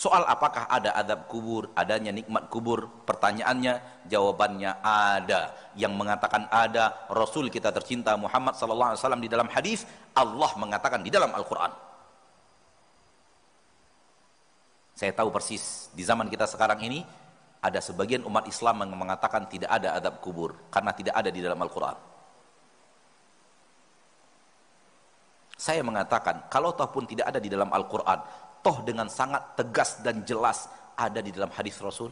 Soal apakah ada azab kubur, adanya nikmat kubur, pertanyaannya, jawabannya ada. Yang mengatakan ada, Rasul kita tercinta Muhammad SAW di dalam hadis, Allah mengatakan di dalam Al-Quran. Saya tahu persis, di zaman kita sekarang ini, ada sebagian umat Islam yang mengatakan tidak ada azab kubur, karena tidak ada di dalam Al-Quran. Saya mengatakan, kalau toh pun tidak ada di dalam Al-Quran, toh dengan sangat tegas dan jelas ada di dalam hadis Rasul.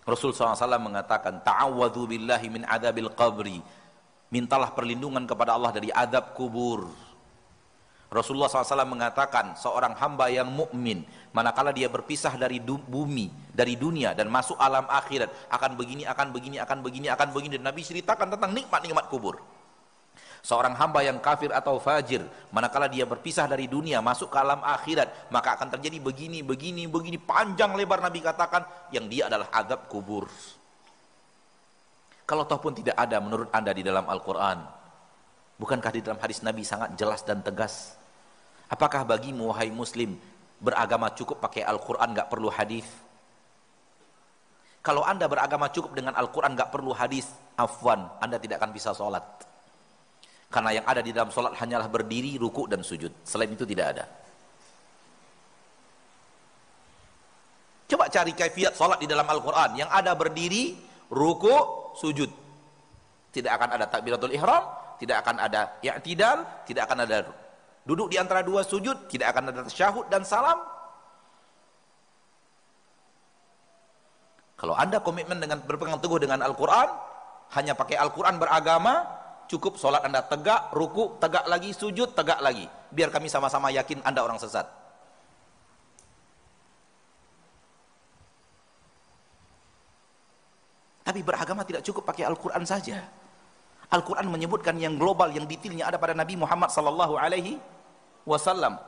Rasul SAW mengatakan, ta'awwadhu billahi min adabil qabri. Mintalah perlindungan kepada Allah dari azab kubur. Rasulullah SAW mengatakan, seorang hamba yang mukmin, manakala dia berpisah dari bumi, dari dunia dan masuk alam akhirat, akan begini, akan begini, akan begini, akan begini. Dan Nabi ceritakan tentang nikmat-nikmat kubur. Seorang hamba yang kafir atau fajir, manakala dia berpisah dari dunia masuk ke alam akhirat, maka akan terjadi begini, begini, begini, panjang lebar Nabi katakan, yang dia adalah azab kubur. Kalau toh pun tidak ada menurut Anda di dalam Al-Quran, bukankah di dalam hadis Nabi sangat jelas dan tegas? Apakah bagimu wahai muslim, beragama cukup pakai Al-Quran, gak perlu hadis? Kalau Anda beragama cukup dengan Al-Quran, gak perlu hadis, afwan, Anda tidak akan bisa sholat. Karena yang ada di dalam sholat hanyalah berdiri, ruku, dan sujud. Selain itu tidak ada. Coba cari kaifiat sholat di dalam Al-Quran. Yang ada berdiri, ruku, sujud. Tidak akan ada takbiratul ihram, tidak akan ada i'tidal, tidak akan ada duduk di antara dua sujud, tidak akan ada tasyahud dan salam. Kalau Anda komitmen dengan berpegang teguh dengan Al-Quran, hanya pakai Al-Quran beragama, cukup sholat Anda tegak, ruku, tegak lagi, sujud, tegak lagi. Biar kami sama-sama yakin Anda orang sesat. Tapi beragama tidak cukup pakai Al-Quran saja. Al-Quran menyebutkan yang global, yang detailnya ada pada Nabi Muhammad sallallahu alaihi wasallam.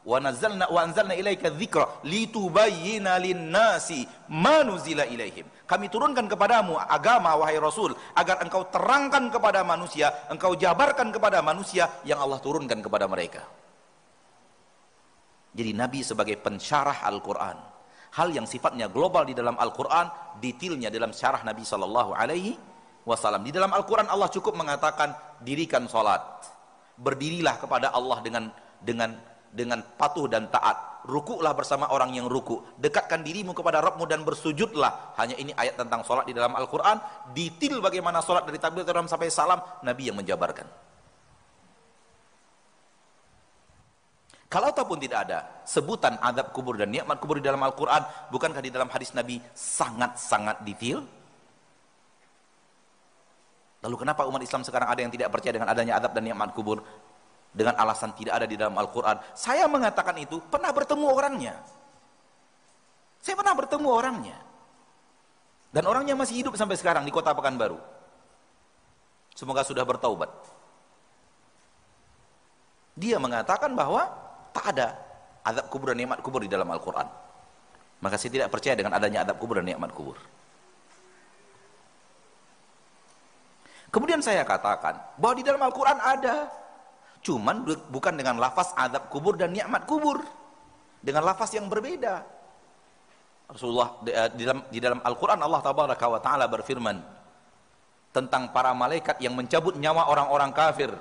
Wa anzalna ilaika dzikra litubayyina lin-nasi ma nuzila ilaihim. Kami turunkan kepadamu agama wahai Rasul agar engkau terangkan kepada manusia, engkau jabarkan kepada manusia yang Allah turunkan kepada mereka. Jadi Nabi sebagai pensyarah Al-Quran, hal yang sifatnya global di dalam Al-Quran, detailnya dalam syarah Nabi sallallahu alaihi wasallam. Di dalam Al-Quran Allah cukup mengatakan dirikan salat, berdirilah kepada Allah dengan patuh dan taat, rukuklah bersama orang yang ruku, dekatkan dirimu kepada Rabbmu dan bersujudlah. Hanya ini ayat tentang sholat di dalam Al-Quran. Detail bagaimana sholat dari takbiratul ihram sampai salam, Nabi yang menjabarkan. Kalau ataupun tidak ada sebutan azab kubur dan nikmat kubur di dalam Al-Quran, bukankah di dalam hadis Nabi sangat-sangat detail? Lalu kenapa umat Islam sekarang ada yang tidak percaya dengan adanya azab dan nikmat kubur dengan alasan tidak ada di dalam Al-Quran? Saya mengatakan itu pernah bertemu orangnya. Saya pernah bertemu orangnya. Dan orangnya masih hidup sampai sekarang di kota Pekanbaru. Semoga sudah bertaubat. Dia mengatakan bahwa tak ada azab kubur dan nikmat kubur di dalam Al-Quran. Maka saya tidak percaya dengan adanya azab kubur dan nikmat kubur. Kemudian saya katakan bahwa di dalam Al-Quran ada, cuman bukan dengan lafaz azab kubur dan nikmat kubur, dengan lafaz yang berbeda. Rasulullah di dalam Al-Quran Allah tabaraka wa taala berfirman tentang para malaikat yang mencabut nyawa orang-orang kafir.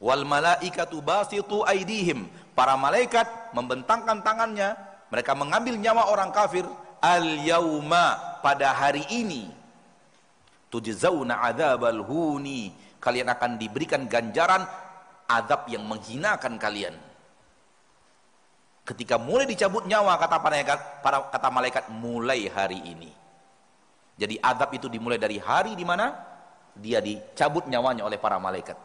Wal malaikatu basitu aidihim, para malaikat membentangkan tangannya, mereka mengambil nyawa orang kafir. Al yauma, pada hari ini, tujzauna adzabal huni, kalian akan diberikan ganjaran azab yang menghinakan kalian. Ketika mulai dicabut nyawa, kata malaikat mulai hari ini. Jadi azab itu dimulai dari hari di mana dia dicabut nyawanya oleh para malaikat,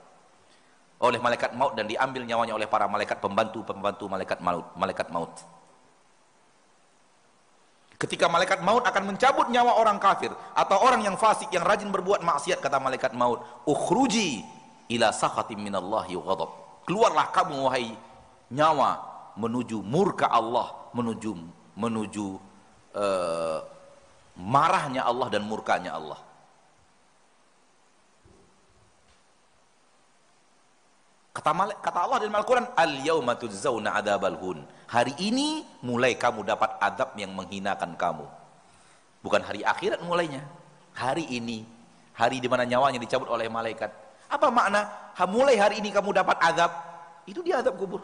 oleh malaikat maut, dan diambil nyawanya oleh para malaikat pembantu malaikat maut. Ketika malaikat maut akan mencabut nyawa orang kafir atau orang yang fasik yang rajin berbuat maksiat, kata malaikat maut, ukhruji ila sakhatim minallahi wa ghadab, keluarlah kamu wahai nyawa menuju murka Allah, menuju marahnya Allah dan murkanya Allah. Kata Allah dalam Al-Quran, al-yauma tujzauna adzabal hun. Hari ini mulai kamu dapat adab yang menghinakan kamu. Bukan hari akhirat mulainya. Hari ini, hari di mana nyawanya dicabut oleh malaikat. Apa makna? Mulai hari ini kamu dapat adab. Itu dia adab kubur.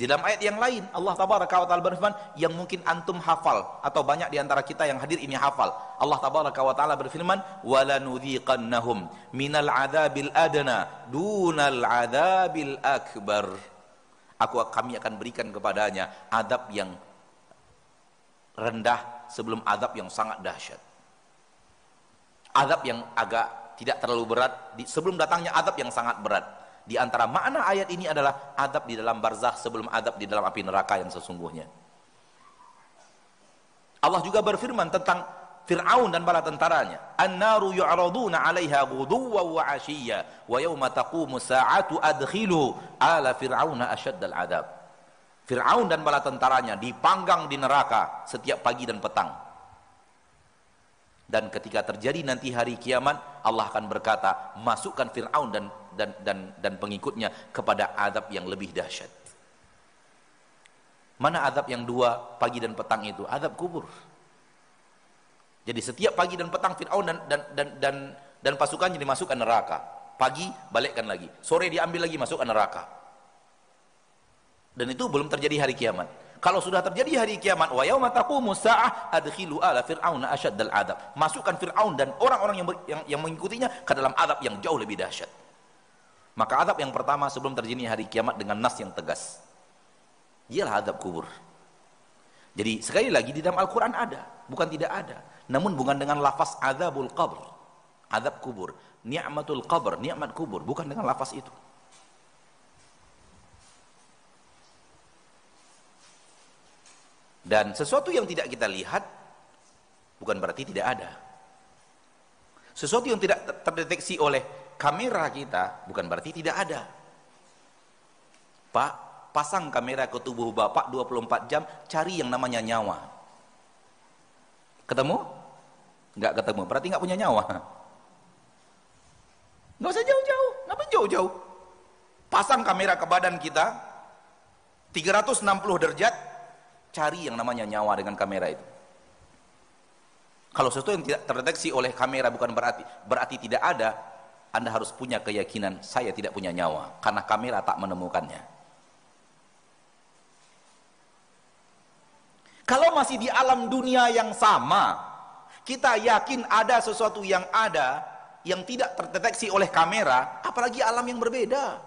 Di dalam ayat yang lain, Allah Tabaraka wa Ta'ala berfirman, yang mungkin antum hafal, atau banyak di antara kita yang hadir ini hafal. Allah Tabaraka wa Ta'ala berfirman, وَلَنُذِيقَنَّهُمْ مِنَ الْعَذَابِ الْأَدْنَى دُونَ الْعَذَابِ الْأَكْبَرِ. Kami akan berikan kepadanya adab yang rendah sebelum adab yang sangat dahsyat. Adab yang agak tidak terlalu berat, sebelum datangnya adab yang sangat berat. Di antara makna ayat ini adalah adab di dalam barzakh sebelum adab di dalam api neraka yang sesungguhnya. Allah juga berfirman tentang Fir'aun dan bala tentaranya. An-naru yu'raduna 'alaiha ghuduwwan wa 'ashiyya wa yawma taqumu sa'atu adkhilu ala fir'auna asyaddal 'adzab. Fir'aun dan bala tentaranya dipanggang di neraka setiap pagi dan petang. Dan ketika terjadi nanti hari kiamat, Allah akan berkata, masukkan Fir'aun dan pengikutnya kepada azab yang lebih dahsyat. Mana azab yang dua pagi dan petang itu? Azab kubur. Jadi setiap pagi dan petang Fir'aun dan pasukannya dimasukkan neraka. Pagi balikkan lagi, sore diambil lagi masukkan neraka. Dan itu belum terjadi hari kiamat. Kalau sudah terjadi hari kiamat, wa yauma taqumu sa'ah adkhilu ala fir'auna asyaddal adzab. Masukkan Fir'aun dan orang-orang yang mengikutinya ke dalam azab yang jauh lebih dahsyat. Maka azab yang pertama sebelum terjadi hari kiamat dengan nas yang tegas, ialah azab kubur. Jadi sekali lagi di dalam Al-Quran ada, bukan tidak ada. Namun bukan dengan lafaz azabul qabr, azab kubur, ni'matul qabr, nikmat kubur, bukan dengan lafaz itu. Dan sesuatu yang tidak kita lihat bukan berarti tidak ada. Sesuatu yang tidak terdeteksi oleh kamera kita bukan berarti tidak ada. Pak, pasang kamera ke tubuh Bapak 24 jam, cari yang namanya nyawa. Ketemu? Enggak ketemu, berarti enggak punya nyawa. Enggak usah jauh-jauh, ngapain jauh-jauh? Pasang kamera ke badan kita 360 derajat, cari yang namanya nyawa dengan kamera itu. Kalau sesuatu yang tidak terdeteksi oleh kamera bukan berarti tidak ada, Anda harus punya keyakinan saya tidak punya nyawa karena kamera tak menemukannya. Kalau masih di alam dunia yang sama, kita yakin ada sesuatu yang ada yang tidak terdeteksi oleh kamera, apalagi alam yang berbeda.